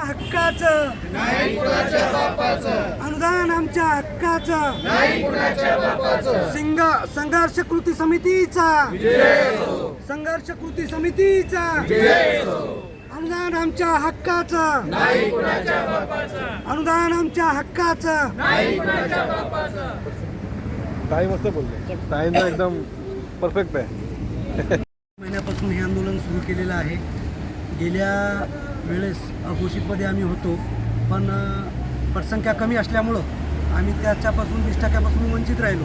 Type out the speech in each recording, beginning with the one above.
हक्काचं नाही कुणाच्या बापाचं, अनुदान आमच्या हक्काचं नाही कुणाच्या बापाचं. संघर्ष कृती समितीचा संघर्ष कृती समितीचा अनुदान आमच्या हक्काचं नाही कुणाच्या बापाचं, अनुदान आमच्या हक्काचं. नाही कुणाच्या बापाचं. ताई मस्त बोलले, ताईंना एकदम परफेक्ट आहे. महिन्यापासून हे आंदोलन सुरू केलेलं आहे. गेल्या वेळेस अघोषितमध्ये आम्ही होतो, पण पटसंख्या कमी असल्यामुळं आम्ही त्याच्यापासून 20% वंचित राहिलो.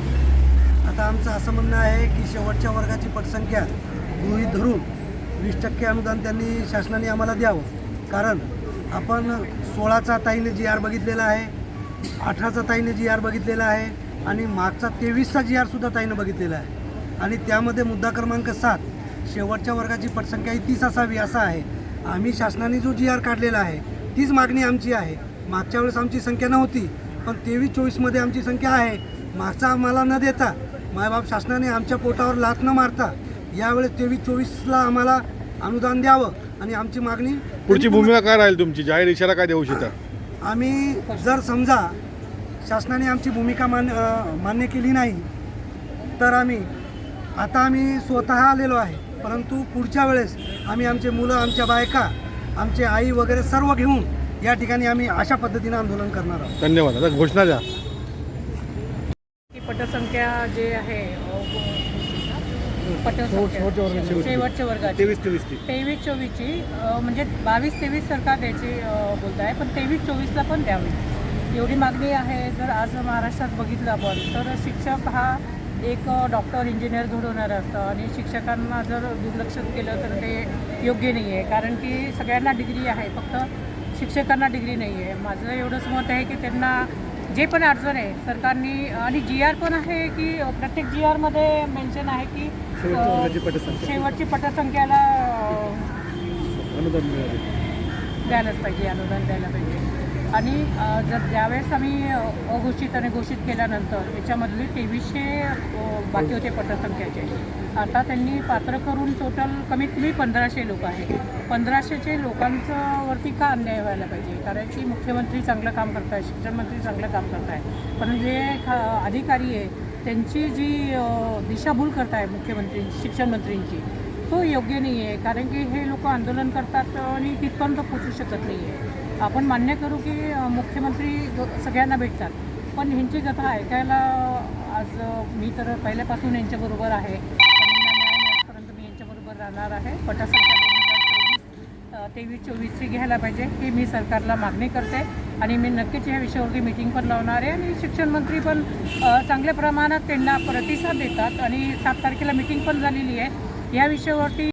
आता आमचं असं म्हणणं आहे की शेवटच्या वर्गाची पटसंख्या गृहीत धरून 20% अनुदान त्यांनी शासनाने आम्हाला द्यावं. कारण आपण 16चा ताईने GR बघितलेला आहे, 18चा ताईने GR बघितलेला आहे आणि मागचा 23चा GR सुद्धा ताईनं बघितलेला आहे. आणि त्यामध्ये मुद्दा क्रमांक 7 शेवटच्या वर्गाची पटसंख्या ही 30 असावी असा आहे. आम्ही शासनाने जो GR काढलेला आहे तीच मागणी आमची आहे. मागच्या वेळेस आमची संख्या नव्हती, पण 23-24मध्ये आमची संख्या आहे. मागचा आम्हाला न देता मायबाप शासनाने आमच्या पोटावर लाथ न मारता यावेळेस 23-24ला आम्हाला अनुदान द्यावं आणि आमची मागणी. पुढची भूमिका काय राहील तुमची? जाहीर इशारा काय देऊ इच्छिता? आम्ही जर समजा शासनाने आमची भूमिका मान्य केली नाही तर आम्ही स्वतः आलेलो आहे, परंतु पुढच्या वेळेस आम्ही आमचे मुलं, आमच्या बायका, आमचे आई वगैरे सर्व घेऊन या ठिकाणी आम्ही अशा पद्धतीनं आंदोलन करणार आहोत. धन्यवाद. आता घोषणा द्या. पटसंख्या जे आहे शेवटच्या वर्गाची 23-24ची म्हणजे 22-23 सरकार द्यायची बोलत आहे, पण 23-24ला पण द्यावी एवढी मागणी आहे. जर आज महाराष्ट्रात बघितलं आपण तर शिक्षक हा एक डॉक्टर, इंजिनियर घडवणारं असतं आणि शिक्षकांना जर दुर्लक्ष केलं तर ते योग्य नाही आहे. कारण की सगळ्यांना डिग्री आहे, फक्त शिक्षकांना डिग्री नाही आहे. माझं एवढंच मत आहे की त्यांना जे पण अडचण आहे सरकारने, आणि GR पण आहे की प्रत्येक GRमध्ये मेन्शन आहे की शेवटची पटसंख्याला द्यायलाच पाहिजे, अनुदान द्यायला पाहिजे. आणि जर ज्यावेळेस आम्ही अघोषित आणि घोषित केल्यानंतर याच्यामधले 2300 बाकी होते पटसंख्याचे, आता त्यांनी पात्र करून टोटल कमीत कमी 1500 लोक आहेत. 1500चे लोकांचं वरती का अन्याय व्हायला पाहिजे? कारण की मुख्यमंत्री चांगलं काम करत आहे, शिक्षणमंत्री चांगलं काम करत आहे, पण जे अधिकारी आहे त्यांची जी दिशाभूल करत आहे मुख्यमंत्री, शिक्षणमंत्रींची, तो योग्य नाही आहे. कारण की हे लोक आंदोलन करतात आणि तिथपर्यंत पोचू शकत नाही आहे. आपण मान्य करू की मुख्यमंत्री सगळ्यांना भेटतात, पण ह्यांची कथा ऐकायला आज मी तर पहिल्यापासून यांच्याबरोबर आहे आणि न्याय मिळेपर्यंत मी यांच्याबरोबर राहणार आहे. पटसंख्या 2023-24ची घ्यायला पाहिजे ही मी सरकारला मागणी करते आणि मी नक्कीच ह्या विषयावरती मीटिंग पण लावणार आहे. आणि शिक्षणमंत्री पण चांगल्या प्रमाणात त्यांना प्रतिसाद देतात आणि 7 तारखेला मीटिंग पण झालेली आहे या विषयावरती.